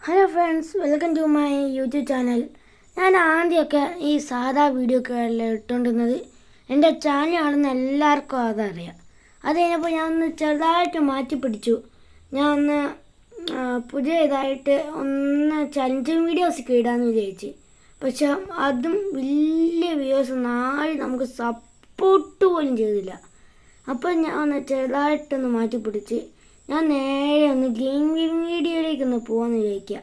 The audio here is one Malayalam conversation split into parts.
Hello friends, welcome to my YouTube channel. ഞാൻ ആദ്യമൊക്കെ ഈ സാധാ വീഡിയോ ഒക്കെ ഇട്ടുകൊണ്ടിരുന്നത് എൻ്റെ ചാനലാണെന്ന് എല്ലാവർക്കും അതറിയാം. അത് കഴിഞ്ഞപ്പോൾ ഞാൻ ഒന്ന് ചെറുതായിട്ട് മാറ്റി പിടിച്ചു. ഞാൻ ഒന്ന് പുതിയ ഇതായിട്ട് ഒന്ന് ചലഞ്ചിങ് വീഡിയോസൊക്കെ ഇടാമെന്ന് വിചാരിച്ച്. പക്ഷെ അതും വലിയ വ്യൂസ് നാളെ നമുക്ക് സപ്പോർട്ട് പോലും ചെയ്തില്ല. അപ്പോൾ ഞാൻ ഒന്ന് ചെറുതായിട്ടൊന്ന് മാറ്റി പിടിച്ച് ഞാൻ നേരെ ഒന്ന് ഗെയിമിംഗ് വീഡിയോയിലേക്കൊന്ന് പോകാമെന്ന് വിചാരിക്കുക.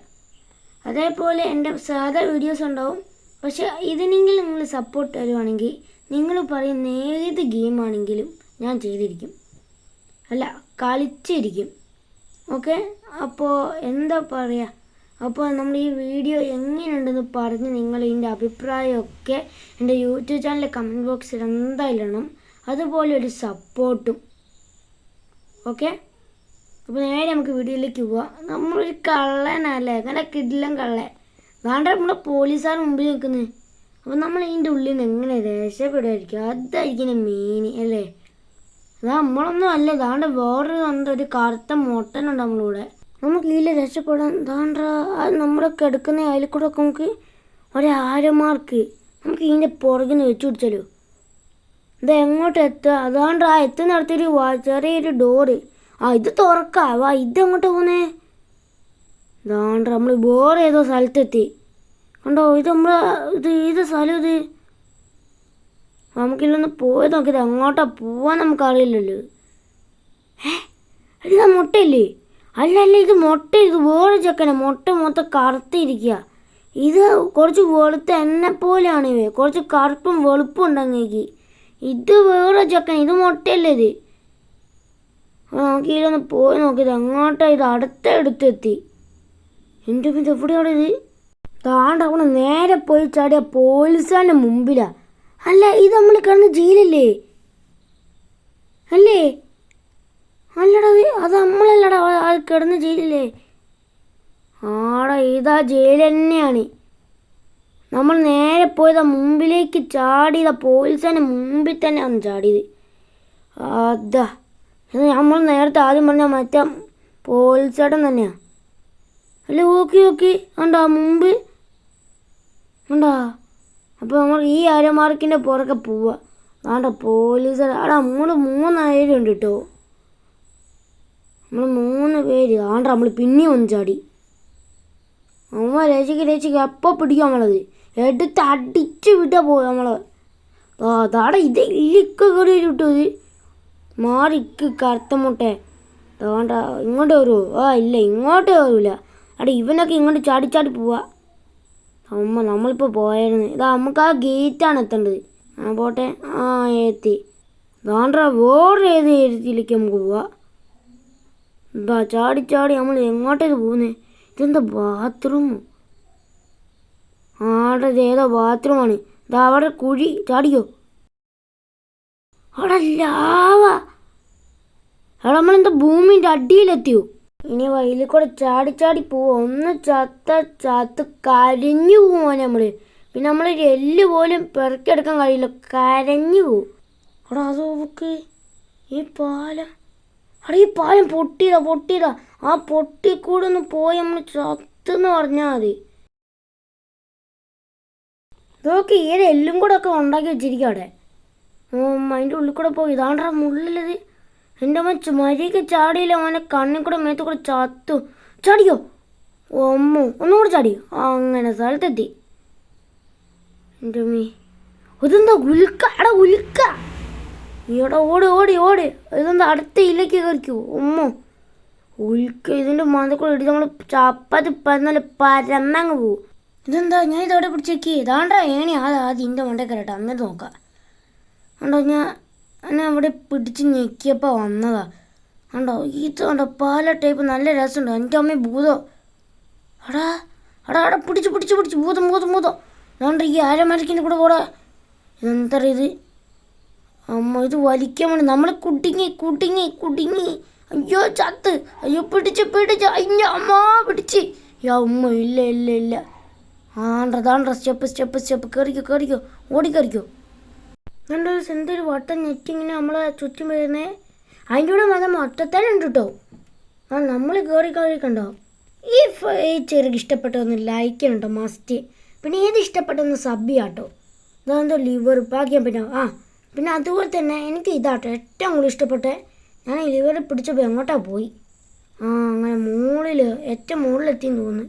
അതേപോലെ എൻ്റെ സാധാ വീഡിയോസ് ഉണ്ടാവും. പക്ഷെ ഇതിനെങ്കിലും നിങ്ങൾ സപ്പോർട്ട് തരുവാണെങ്കിൽ നിങ്ങൾ പറയുന്ന ഏത് ഗെയിമാണെങ്കിലും ഞാൻ ചെയ്തിരിക്കും, അല്ല കളിച്ചിരിക്കും. ഓക്കെ, അപ്പോൾ എന്താ പറയുക, അപ്പോൾ നമ്മൾ ഈ വീഡിയോ എങ്ങനെയുണ്ടെന്ന് പറഞ്ഞ് നിങ്ങൾ ഇതിൻ്റെ അഭിപ്രായമൊക്കെ എൻ്റെ യൂട്യൂബ് ചാനലിലെ കമൻറ്റ് ബോക്സിൽ എന്തായാലും ഇടണം. അതുപോലെ ഒരു സപ്പോർട്ടും. ഓക്കെ, അപ്പോൾ നേരെ നമുക്ക് വീഡിയോയിലേക്ക് പോവാം. നമ്മളൊരു കള്ളനല്ലേ, അങ്ങനെ കിടിലൻ കള്ളൻ. വേണ്ട, നമ്മുടെ പോലീസുകാർ മുമ്പിൽ നിൽക്കുന്നത്. അപ്പോൾ നമ്മൾ ഇതിൻ്റെ ഉള്ളിൽ നിന്ന് എങ്ങനെ രക്ഷപ്പെടുമായിരിക്കും, അതായിരിക്കും മെയിൻ അല്ലേ. അത് നമ്മളൊന്നും അല്ല, ഇതാണ്ട് വേറൊരു ഒരു കറുത്ത മൊട്ടനുണ്ട് നമ്മളിവിടെ. നമുക്ക് ഇതിൽ രക്ഷപ്പെടാൻ താണ്ട നമ്മുടെ കിടക്കുന്ന അതിൽ കൂടെ ഒക്കെ നമുക്ക് ഒരാരമാർക്ക് നമുക്ക് ഇതിൻ്റെ പുറകിന് വെച്ച് പിടിച്ചാലോ. ഇത് എങ്ങോട്ട് എത്തുക, അതാണ്ട് ആ എത്തുന്നിടത്തൊരു ചെറിയൊരു ഡോറ്. ഇത് തുറക്കാവാ, ഇതെങ്ങോട്ട് പോകുന്നേ. ഇതാണ്ട് നമ്മൾ വേറെ ഏതോ സ്ഥലത്തെത്തി കണ്ടോ. ഇത് നമ്മൾ ഇത് സ്ഥലം ഇത് നമുക്കില്ലൊന്ന് പോയി നോക്കിയത് എങ്ങോട്ടാ പോവാൻ നമുക്കറിയില്ലല്ലോ. ഇതാ മുട്ടയില്ലേ? അല്ല, ഇത് മുട്ട, ഇത് വേറെ ചെക്കനെ. മുട്ട മൊത്തം കറുത്തിരിക്കുക. ഇത് കുറച്ച് വെളുത്ത എന്നെ പോലെയാണ്. കുറച്ച് കറുപ്പും വെളുപ്പും ഉണ്ടെങ്കിൽ ഇത് വേറെ ചെക്കൻ, ഇത് മുട്ടയല്ലേ ഇത്. നോക്കിയില്ലൊന്ന് പോയി നോക്കിയത് എങ്ങോട്ടാ. ഇത് അടുത്തെത്തി. എൻ്റെ ഇത് എവിടെയാണ് ഇത്? താണ്ട അവിടെ നേരെ പോയി ചാടിയ പോലീസുകാരൻ്റെ മുമ്പിലാ. അല്ല, ഇത് നമ്മൾ കിടന്ന ജയിലല്ലേ? അല്ലേ? അല്ലടാ, അത് നമ്മളല്ലടാ അത് കിടന്ന ജയിലല്ലേ? ആടാ, ഇതാ ജയിൽ തന്നെയാണ്. നമ്മൾ നേരെ പോയതാ മുമ്പിലേക്ക് ചാടിയതാ, പോലീസുകാരൻ്റെ മുമ്പിൽ തന്നെ ആണ് ചാടിയത്. അതാ നമ്മൾ നേരത്തെ ആദ്യം പറഞ്ഞ മറ്റേ പോലീസേട്ടൻ തന്നെയാണ് അല്ലേ. ഓക്കെ കണ്ടാ മുമ്പ് കണ്ടാ. അപ്പോൾ നമ്മൾ ഈ അരമാർക്കിൻ്റെ പുറകെ പോവുക. ആണ്ട പോലീസ് ആടാ, നമ്മൾ 3 പേരുണ്ട് കേട്ടോ. നമ്മൾ 3 പേര്. ആണ്ട നമ്മൾ പിന്നെയും ഒന്ന് ചാടി. അമ്മ രചിക്ക് എപ്പോൾ പിടിക്കും നമ്മളത്. എടുത്ത് അടിച്ച് വിട്ടാൽ പോകും നമ്മൾ. അതാടാ ഇത് ഇല്ലിക്ക കയറി കിട്ടും. മാറിക്ക് കറുത്ത മുട്ടേ. അതുകൊണ്ട് ഇങ്ങോട്ട് വരുമോ? ഇല്ല, ഇങ്ങോട്ട് വരില്ല. അവിടെ ഇവനൊക്കെ ഇങ്ങോട്ട് ചാടി പോവാ. അമ്മ നമ്മളിപ്പോൾ പോയായിരുന്നു. ഇതാ നമുക്ക് ആ ഗേറ്റാണ് എത്തേണ്ടത്. പോട്ടെ. എത്തി. വേണ്ട, വേറെ ഏത് ഏരിയയിലേക്ക് നമുക്ക് പോവാം. ഇതാ ചാടി നമ്മൾ എങ്ങോട്ടേക്ക് പോകുന്നത്? ഇതെന്താ ബാത്റൂമോ? ഇത് ഏതോ ബാത്റൂമാണ്. ഇതാ അവിടെ കുഴി. ചാടിക്കോ. അവിടെ ലാവ. അവിടെ നമ്മളെന്താ ഭൂമിൻ്റെ അടിയിലെത്തിയോ? ഇനി വയലിൽ കൂടെ ചാടി പോവും. ഒന്ന് ചത്ത് കരഞ്ഞു പോവാൻ നമ്മൾ. പിന്നെ നമ്മളൊരു എല്ല് പോലും പെറുക്കിയെടുക്കാൻ കഴിയില്ല, കരഞ്ഞു പോവും. അവിടെ അത് നോക്ക്, ഈ പാലം പൊട്ടിയതാ. ആ പൊട്ടിക്കൂടെ ഒന്ന് പോയി നമ്മൾ ചത്തെന്ന് പറഞ്ഞാൽ മതി. ഇതൊക്കെ ഏത് എല്ലും കൂടെ ഒക്കെ ഉണ്ടാക്കി വെച്ചിരിക്കും അവിടെ. അതിൻ്റെ ഉള്ളിൽ കൂടെ പോയി. ഇതാണ്ടാ മുള്ളിലത്. എൻ്റെ അമ്മ മരിയൊക്കെ ചാടിയില്ല, അവനെ കണ്ണിൽ കൂടെ മേത്ത് കൂടെ ചത്തു. ചാടിയോ? ഒന്നും കൂടെ ചാടി. അങ്ങനെ സ്ഥലത്തെത്തി. എൻ്റെ അമ്മേ, ഇതെന്താ ഉൽക്ക? ഉൽക്ക ഈടെ ഓടി. ഇതെന്താ അടുത്ത ഇലക്ക് കയറിക്കോ? ഉൽക്ക. ഇതിൻ്റെ മന്ത കൂടെ ഇടിച്ച് നമ്മൾ ചപ്പാത്തി നല്ല പരന്നങ്ങ് പോവും. ഇതെന്താ ഞാൻ ഇതോടെ പിടിച്ചേക്ക്. ഇതാണ്ടാ ഏണി. ആദ്യം ഇതിൻ്റെ മണ്ടേ കയറട്ടെ, എന്നിട്ട് നോക്കാം. കണ്ടോ, ഞാൻ അവിടെ പിടിച്ച് ഞെക്കിയപ്പോൾ വന്നതാ. ഇത് കണ്ടോ പല ടൈപ്പ് നല്ല രസമുണ്ടോ. എൻ്റെ അമ്മ ഭൂതോ. അടാ പിടിച്ച് ഭൂതം. അതുകൊണ്ട് ഈ അരമരക്കിൻ്റെ കൂടെ പോടാ. ഇതെന്താ ഇത്? അമ്മ ഇത് വലിക്കാൻ വേണ്ടി നമ്മൾ കുടുങ്ങി. അയ്യോ ചത്ത്. അയ്യോ പിടിച്ച് അയ്യോ അമ്മ പിടിച്ച്. അമ്മ ഇല്ല. താണ്ട സ്റ്റെപ്പ് കയറിക്കോ. ഓടിക്കറിക്കോ. അതുകൊണ്ട് എന്തൊരു വട്ടം നെറ്റിങ്ങനെ നമ്മളെ ചുറ്റും വരുന്നേ. അതിൻ്റെ കൂടെ മൊത്തത്തേനുണ്ട് കേട്ടോ. നമ്മൾ കയറി കണ്ടോ. ഈ ചെറുക്ക് ഇഷ്ടപ്പെട്ടൊന്ന് ലൈക്ക് ചെയ്യണം കേട്ടോ, മസ്റ്റ്. പിന്നെ ഏത് ഇഷ്ടപ്പെട്ടൊന്ന് സബ് ചെയ്യാം കേട്ടോ. ഇതെന്തോ ലിവർ പാക്കിയാൻ പറ്റും. പിന്നെ അതുപോലെ തന്നെ എനിക്ക് ഇതാട്ടോ ഏറ്റവും കൂടുതൽ ഇഷ്ടപ്പെട്ടെ. ഞാൻ ഈ ലിവർ പിടിച്ചപ്പോൾ എങ്ങോട്ടാ പോയി. അങ്ങനെ ഏറ്റവും മുകളിലെത്തിയെന്ന് തോന്നുന്നു.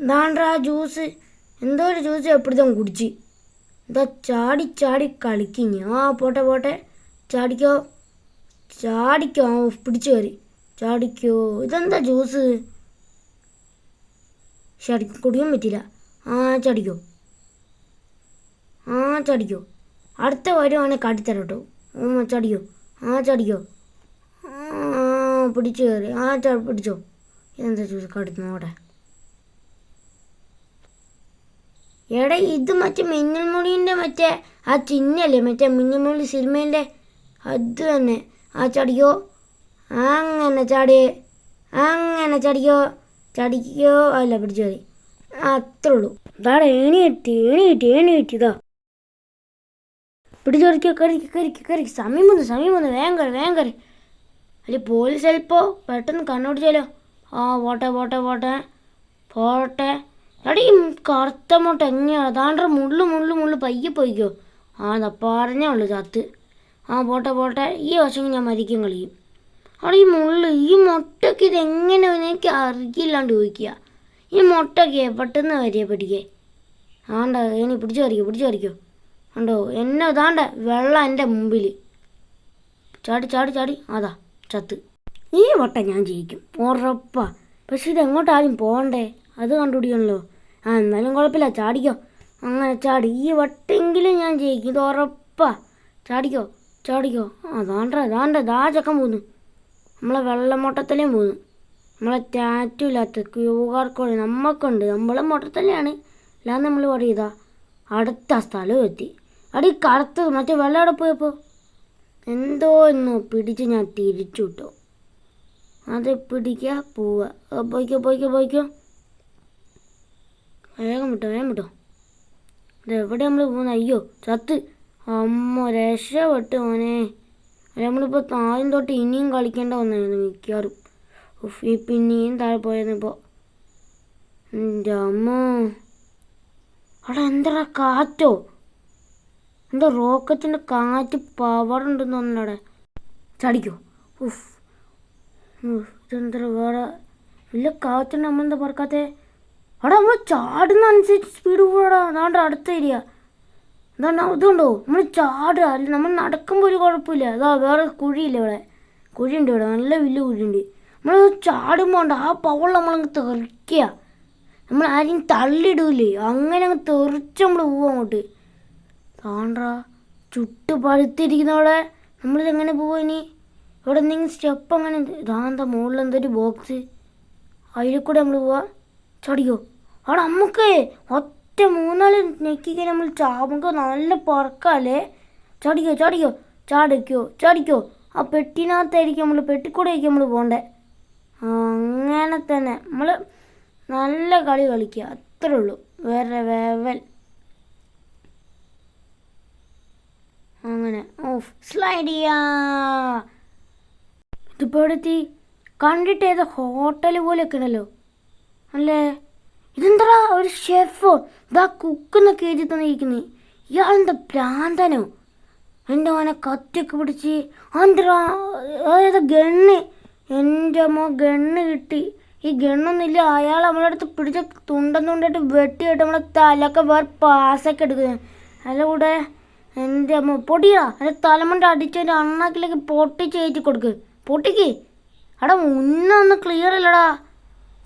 ദാണ്ടാ ജ്യൂസ്, എന്തോ ഒരു ജ്യൂസ് എപ്പോഴത്തും കുടിച്ച്. ഇതാ ചാടി ചാടി കളിക്കിഞ്ഞ്. പോട്ടെ ചാടിക്കോ പിടിച്ചു കയറി. ചാടിക്കോ. ഇതെന്താ ജ്യൂസ്? കുടിക്കാൻ പറ്റില്ല. ചാടിക്കോ. അടുത്ത വരുവാണെങ്കിൽ കാട്ടിത്തരാം കേട്ടോ. ചാടിക്കോ. ചാടിക്കോ. പിടിച്ചു കയറി. പിടിച്ചോ. ഇതെന്താ ജ്യൂസ് കാട്ടുന്നോടെ? എടാ ഇത് മറ്റേ മിന്നൽ മുളീൻ്റെ മറ്റേ ആ ചിഹ്നല്ലേ, മറ്റേ മിന്നൽ മുളി സിനിമേൻ്റെ അത് തന്നെ. ചാടിക്കോ. അങ്ങനെ ചാടിക്കോ. അല്ല പിടിച്ചു മതി. അത്രേ ഉള്ളൂ. ഇതാടെ ഏണി കിട്ടി. ഇതാ പിടിച്ചു കറിക്ക്. സമയം വന്നു. വേഗം കറി. അല്ലെ പോലീസ് ചിലപ്പോൾ പെട്ടെന്ന് കണ്ണോടിച്ചാലോ. പോട്ടെ. എടാ ഈ കറുത്ത മുട്ട എങ്ങനെയാണ്? അതാണ്ട് മുള്ളു പയ്യെ പോയിക്കോ. പറഞ്ഞേ ഉള്ളൂ ചത്ത്. പോട്ടെ. ഈ വശം ഞാൻ മരിക്കും കളിയും. അവിടെ ഈ മുട്ടയ്ക്ക് ഇതെങ്ങനെ എനിക്ക് അറിയില്ലാണ്ട് ചോദിക്കുക. ഈ മുട്ടയ്ക്ക് പെട്ടെന്ന് വരിക പിടിക്കേ. ഇനി പിടിച്ചു കറിക്കോ. കണ്ടോ എന്നെ ഇതാണ്ട വെള്ളം എൻ്റെ മുമ്പിൽ. ചാടി. അതാ ചത്ത്. ഈ വട്ടം ഞാൻ ജയിക്കും ഉറപ്പാ. പക്ഷെ ഇതെങ്ങോട്ടാദ്യം പോകണ്ടേ അത് കണ്ടുപിടിക്കണല്ലോ. എന്നാലും കുഴപ്പമില്ല, ചാടിക്കോ. അങ്ങനെ ചാടി. ഈ വട്ടെങ്കിലും ഞാൻ ജയിക്കും, ഇത് ഉറപ്പാ. ചാടിക്കോ. ദാ ചക്കൻ പോന്നു. നമ്മളെ വെള്ളമൊട്ടത്തലേയും പോന്നു. നമ്മളെ ടാറ്റു ഇല്ലാത്ത QR കോഡ് നമുക്കുണ്ട്. നമ്മളെ മൊട്ടത്തലയാണ്. അല്ലാതെ നമ്മൾ പറയതാ അടുത്ത സ്ഥലവും എത്തി. കറുത്തത് മറ്റേ വെള്ളം അവിടെ പോയപ്പോൾ എന്തോ ഒന്ന് പിടിച്ച് ഞാൻ തിരിച്ചു വിട്ടു. അത് പിടിക്കുക പോവുക. പോയിക്കോ. വേഗം വിട്ടോ. ഇതെവിടെ നമ്മൾ പോകുന്നത്? അയ്യോ ചത്ത്. രക്ഷപ്പെട്ട് മോനെ. നമ്മളിപ്പോൾ ആദ്യം തൊട്ട് ഇനിയും കളിക്കേണ്ട വന്നായിരുന്നു മിക്കവാറും. പിന്നെയും താഴെ പോയതിപ്പോൾ. എൻ്റെ അമ്മോ. എന്താ കാറ്റോ? എന്തോ റോക്കറ്റിൻ്റെ കാറ്റ് പവറുണ്ടെന്ന് തോന്നുന്നു. ചാടിക്കോ. ഇതെന്താ വേറെ വലിയ കാറ്റുണ്ട്. നമ്മളെന്താ പറക്കാത്തേ? നമ്മൾ ചാടുന്ന അനുസരിച്ച് സ്പീഡ് കൂടാ. അതാണ്ട് അടുത്ത ഏരിയ. ഇതുണ്ടോ നമ്മൾ ചാടുക. അല്ല നമ്മൾ നടക്കുമ്പോൾ ഒരു കുഴപ്പമില്ല. അതാ വേറെ കുഴിയില്ല. കുഴിയുണ്ട് ഇവിടെ, നല്ല വലിയ കുഴിയുണ്ട്. നമ്മൾ ചാടുമ്പോൾ ആ പവറിൽ നമ്മളങ്ങ് തെറിക്കുക. നമ്മൾ ആരെയും തള്ളിയിടൂലേ, അങ്ങനെ അങ്ങ് തെറിച്ച് നമ്മൾ പോവും അങ്ങോട്ട്. ചുട്ട് പഴുത്തിരിക്കുന്നവിടെ. നമ്മളിതെങ്ങനെ പോവാ ഇനി? ഇവിടെ എന്തെങ്കിലും സ്റ്റെപ്പ് അങ്ങനെ ഇതാന്താ മുകളിൽ എന്തൊരു ബോക്സ്, അതിൽ കൂടെ നമ്മൾ പോവാ. ചാടിക്കോ. നമുക്ക് ഒറ്റ 3-4 ഞെക്കിക്കാൻ നമ്മൾ നമുക്ക് നല്ല പറക്കല്ലേ. ചാടിക്കോ. ആ പെട്ടിനകത്തായിരിക്കും നമ്മൾ, പെട്ടിക്കൂടെ ആയിരിക്കും നമ്മൾ പോകണ്ടേ. അങ്ങനെ തന്നെ നമ്മൾ നല്ല കളി കളിക്കുക, അത്രേ ഉള്ളൂ. വേറെ വേവൽ അങ്ങനെ സ്ലൈഡ് ചെയ്യാ. ഇതിപ്പോൾ എത്തി കണ്ടിട്ട് ഏതോ ഹോട്ടൽ പോലെയൊക്കെ ഉണ്ടല്ലോ അല്ലേ. ഇതെന്താ ഒരു ഷെഫോ ഇതാ കുക്കെന്നൊക്കെ എഴുതി തന്നിരിക്കുന്നത്. ഇയാളെന്താ ഭ്രാന്തനോ? എൻ്റെ മോനെ കത്തിയൊക്കെ പിടിച്ച് ഏതാ ഗണ്ണ്. എൻ്റെ അമ്മ ഗണ്ണ് കിട്ടി. ഈ ഗണ്ണൊന്നുമില്ല, അയാൾ നമ്മളെ അടുത്ത് പിടിച്ച തുണ്ടായിട്ട് വെട്ടിയിട്ട് നമ്മളെ തലയൊക്കെ വേറെ പാസൊക്കെ എടുക്കുക. അതിൻ്റെ കൂടെ എൻ്റെ അമ്മ പൊടിയാ, എൻ്റെ തലമണ്ട അടിച്ചതിൻ്റെ അണ്ണാക്കിലേക്ക് പൊട്ടിച്ച് കയറ്റി കൊടുക്ക്. പൊട്ടിക്ക്. മുന്നൊന്നും ക്ലിയർ അല്ലടാ.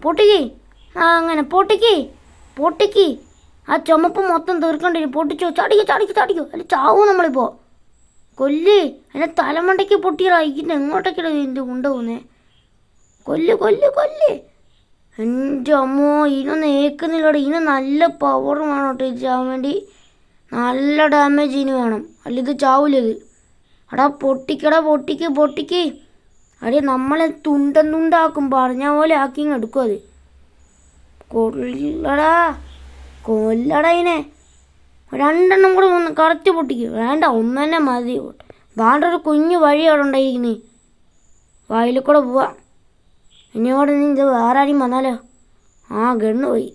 പൊട്ടിക്ക്. അങ്ങനെ പൊട്ടിക്ക്. ആ ചുമപ്പ് മൊത്തം തീർക്കണ്ടിരി. പൊട്ടിച്ചോ. ചാടിക്കോ. അല്ല ചാവും നമ്മളിപ്പോൾ. കൊല്ല്. എൻ്റെ തലമണ്ടയ്ക്ക് പൊട്ടിയടാ. ഇതിൻ്റെ എങ്ങോട്ടേക്കടാ ഇതിൻ്റെ ഉണ്ട പോകുന്നേ? കൊല്ല്. എൻ്റെ അമ്മോ, ഇതിനൊന്നും ഏക്കുന്നില്ലടാ. ഇതിന് നല്ല പവർ വേണം കേട്ടോ ഇത് ചാവാൻ വേണ്ടി. നല്ല ഡാമേജ് ഇതിന് വേണം, അല്ല ഇത് ചാവൂലത്. പൊട്ടിക്ക്. നമ്മളെ തുണ്ടാക്കും, പറഞ്ഞ പോലെ ആക്കി എടുക്കും അത്. കൊല്ലടാ ഇതിനെ. 2 കൂടെ ഒന്ന് കറക്റ്റ് പൊട്ടിക്ക്. വേണ്ട, 1 തന്നെ മതി. വേണ്ട, ഒരു കുഞ്ഞു വഴി അവിടെ ഉണ്ടായിരിക്കുന്നേ. വയലിൽ കൂടെ പോവാ. ഇനിയോടെ ഇത് വേറെ ആരും വന്നാലോ? ഗണ്ണ് പോയി.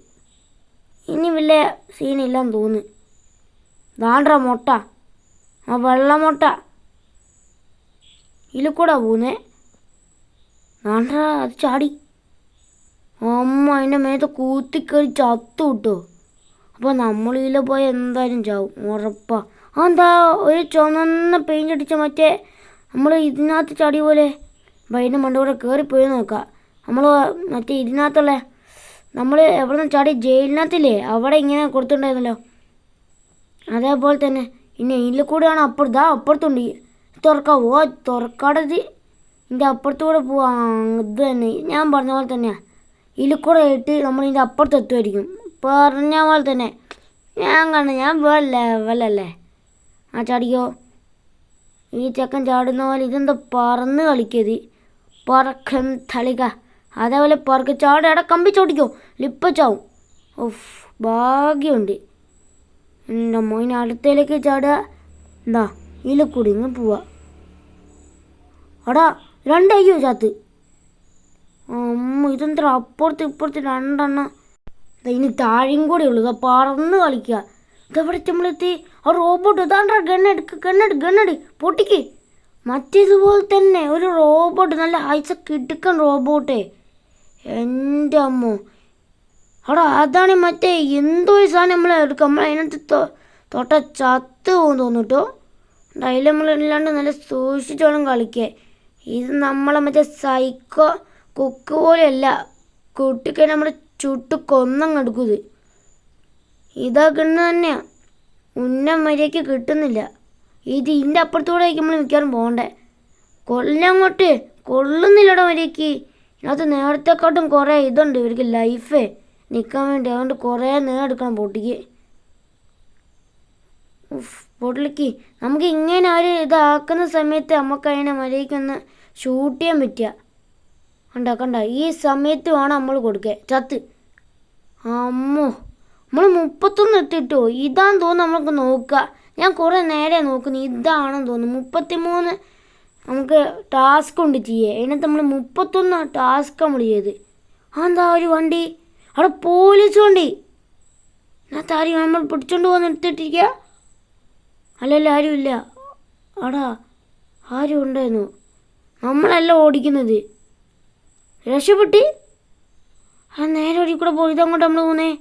ഇനി വലിയ സീനില്ലാന്ന് തോന്നുന്നു. ദാണ്ട്ര മുട്ട, വെള്ളമുട്ട ഇതിൽ കൂടെ പോകുന്നേ. ദാണ്ട്ര അത് ചാടി. അതിൻ്റെ മേത്ത് കൂത്തിക്കറി ചത്തു കിട്ടോ. അപ്പോൾ നമ്മൾ ഇതിൽ പോയി എന്തായാലും ചാവും, ഉറപ്പാ. എന്താ ഒരു ചുവന്ന പെയിൻ്റ് അടിച്ച മറ്റേ നമ്മൾ ഇതിനകത്ത് ചാടി പോലെ. അപ്പം അതിൻ്റെ മണ്ടൂടെ കയറിപ്പോയി നോക്കാം. നമ്മൾ മറ്റേ ഇതിനകത്തുള്ള നമ്മൾ എവിടെ നിന്ന് ചാടി ജയിലിനകത്തില്ലേ, അവിടെ ഇങ്ങനെ കൊടുത്തിട്ടുണ്ടായിരുന്നല്ലോ, അതേപോലെ തന്നെ. ഇനി ഇതിൽ കൂടെയാണ് അപ്പുറത്തുണ്ട്. തുറക്കാവോ? തുറക്കാടത് ഇതിൻ്റെ അപ്പുറത്തൂടെ പോവാ. ഇത് തന്നെ ഞാൻ പറഞ്ഞ പോലെ തന്നെയാണ്. ഇതിൽ കൂടെ ഇട്ട് നമ്മൾ ഇതിൻ്റെ അപ്പുറത്ത് എത്തുമായിരിക്കും. പറഞ്ഞ പോലെ തന്നെ ഞാൻ വേറെ ലെവലല്ലേ. ചാടിക്കോ. ഈ ചെക്കൻ ചാടുന്ന പോലെ ഇതെന്താ പറന്ന് കളിക്കത്, പറക്കം തളിക. അതേപോലെ പറക്ക് ചാട്. എടാ കമ്പി ചോടിക്കോ, ലിപ്പച്ചാവും. ഭാഗ്യമുണ്ട്. എൻ്റെ മോയിന് അടുത്തേലേക്ക് ചാടുക. എന്താ ഇതിൽ കൂടി ഇങ്ങ് പോവാ. എടാ രണ്ടയ്യോ ചാത്ത്. ഇതെന്താ അപ്പുറത്ത് ഇപ്പുറത്ത് രണ്ടെണ്ണം. ഇനി താഴെയും കൂടെ ഉള്ളൂ. പറന്ന് കളിക്കുക. ഇതെവിടെ നമ്മളെത്തി? റോബോട്ട് ഇതാണ്ടാ. ഗണ്ണെട് പൊട്ടിക്ക്. മറ്റേതുപോലെ തന്നെ ഒരു റോബോട്ട്, നല്ല ഐസ കിടുക്കൻ റോബോട്ടേ. എൻ്റെ അമ്മോ. അതാണ് മറ്റേ എന്തോ ഒരു സാധനം നമ്മൾ എടുക്കുക. നമ്മൾ അതിനകത്ത് തൊട്ട ചത്ത് പോകും തോന്നിട്ടോ. അതിൽ നമ്മളില്ലാണ്ട് നല്ല സൂക്ഷിച്ച് വേണം കളിക്കുക. ഇത് നമ്മളെ മറ്റേ സൈക്കോ കുക്ക് പോലെയല്ല. കുട്ടിക്ക് നമ്മൾ ചുട്ട് കൊന്നങ്ങെടുക്കുന്നത്. ഇതാ ഗണ്ണ് തന്നെയാണ്. മര്യാദയ്ക്ക് കിട്ടുന്നില്ല. ഇതിൻ്റെ അപ്പുറത്തൂടെ നമ്മൾ മിക്കവാറും പോകണ്ടേ. കൊല്ലങ്ങോട്ട് കൊള്ളുന്നില്ലടോ മര്യാദയ്ക്ക്. ഇതിനകത്ത് നേരത്തെക്കാട്ടും കുറേ ഇതുണ്ട് ഇവർക്ക് ലൈഫേ നിൽക്കാൻ വേണ്ടി. അതുകൊണ്ട് കുറേ നേരെടുക്കണം പൊട്ടിക്ക്. പൊട്ടിലേക്ക് നമുക്ക് ഇങ്ങനെ ഒരു ഇതാക്കുന്ന സമയത്ത് നമുക്ക് അതിനെ മര്യാദയ്ക്കൊന്ന് ഷൂട്ട് ചെയ്യാൻ പറ്റുക. കണ്ട ഈ സമയത്ത് വേണം നമ്മൾ കൊടുക്കുക. ചത്ത്. അമ്മോ, നമ്മൾ 31 എത്തിട്ടോ. ഇതാന്ന് തോന്നുന്നു. നമുക്ക് നോക്കുക. ഞാൻ കുറേ നേരെ നോക്കുന്നു. ഇതാണെന്ന് തോന്നുന്നു. 33 നമുക്ക് ടാസ്ക് ഉണ്ട് ചെയ്യേ. അതിനകത്ത് നമ്മൾ 31 ടാസ്ക് നമ്മൾ ചെയ്ത്. എന്താ ഒരു വണ്ടി, അവിടെ പോലീസ് വണ്ടി. അതിനകത്ത് ആരും നമ്മൾ പിടിച്ചോണ്ട് പോകുന്ന എടുത്തിട്ടിരിക്കുക. അല്ലല്ല ആരുമില്ല. ആരും ഉണ്ടായിരുന്നു. നമ്മളല്ല ഓടിക്കുന്നത്. രക്ഷപ്പെട്ടി. നേരെ വഴി കൂടെ പോയി. ഇതങ്ങോട്ട് നമ്മൾ പോകുന്നേ.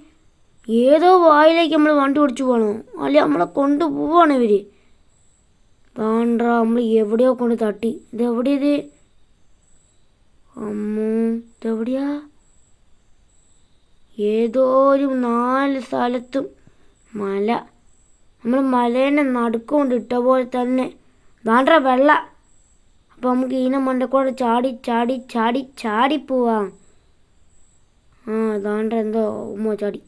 ഏതോ വായിലേക്ക് നമ്മൾ വണ്ടി ഓടിച്ചു പോകണോ, അല്ലെ നമ്മളെ കൊണ്ടുപോവാണ് ഇവർ. താണ്ട നമ്മൾ എവിടെയോ കൊണ്ട് തട്ടി. ഇതെവിടെയാ ഇത്? അമ്മോ, ഇതെവിടെയാ? ഏതോ ഒരു 4 സ്ഥലത്തും മല. നമ്മൾ മലേനെ നടുക്കൊണ്ട് ഇട്ട പോലെ തന്നെ. താണ്ട വെള്ള. അപ്പോൾ നമുക്ക് ഈന മണ്ടക്കൂടെ ചാടി പോവാം. താണ്ട എന്തോ ഉമ്മ ചാടി.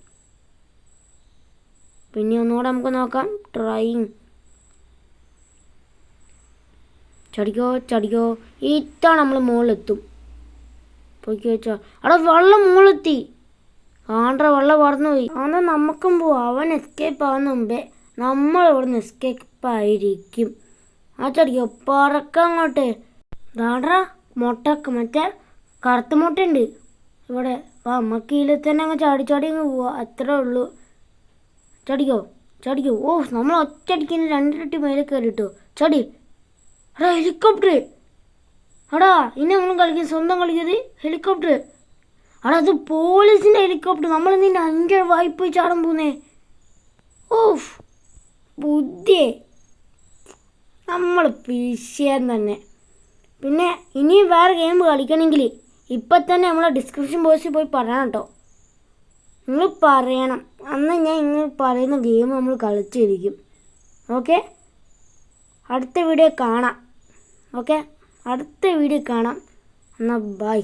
പിന്നെ ഒന്നുകൂടെ നമുക്ക് നോക്കാം. ട്രൈങ്. ചടിക്കോ. ഇത്തവണ നമ്മൾ മുകളിലെത്തും. പോയിക്ക് വെച്ചോ. വെള്ളം മുകളിലെത്തി. വെള്ളം പറന്നു പോയി. എന്നാൽ നമുക്കും പോവാം. അവൻ എസ്കേപ്പ് ആവുന്ന മുമ്പേ നമ്മൾ ഇവിടെ നിന്ന് എസ്കേപ്പ് ആയിരിക്കും. ചടിക്കോ. പറക്കങ്ങോട്ട്. മറ്റേ കറുത്ത മുട്ടയുണ്ട് ഇവിടെ. നമുക്ക് ഇതിൽ തന്നെ അങ്ങ് ചാടി അങ്ങ് പോവാ. അത്രേ ഉള്ളൂ. ചടിക്കോ. നമ്മൾ ഒറ്റയടിക്കുന്ന 2 ഇരട്ടി മേലെ കയറിട്ടോ. ചടി. ഹെലികോപ്റ്റർ. ഇനി നമ്മൾ കളിക്കുന്നത് സ്വന്തം കളിക്കുന്നത് ഹെലികോപ്റ്റർ. അത് പോലീസിൻ്റെ ഹെലികോപ്റ്റർ. നമ്മൾ നിന്നെ 5 വായ്പ ചാടാൻ പോകുന്നേ. ബുദ്ധിയെ നമ്മൾ പിശിയാൻ തന്നെ. പിന്നെ ഇനിയും വേറെ ഗെയിം കളിക്കണമെങ്കിൽ ഇപ്പം തന്നെ നമ്മളെ ഡിസ്ക്രിപ്ഷൻ ബോക്സിൽ പോയി പറയണം കേട്ടോ. നിങ്ങൾ പറയണം. അന്ന് ഞാൻ ഇങ്ങനെ പറയുന്ന ഗെയിം നമ്മൾ കളിച്ചിരിക്കും. ഓക്കെ, അടുത്ത വീഡിയോ കാണാം. എന്നാൽ ബൈ.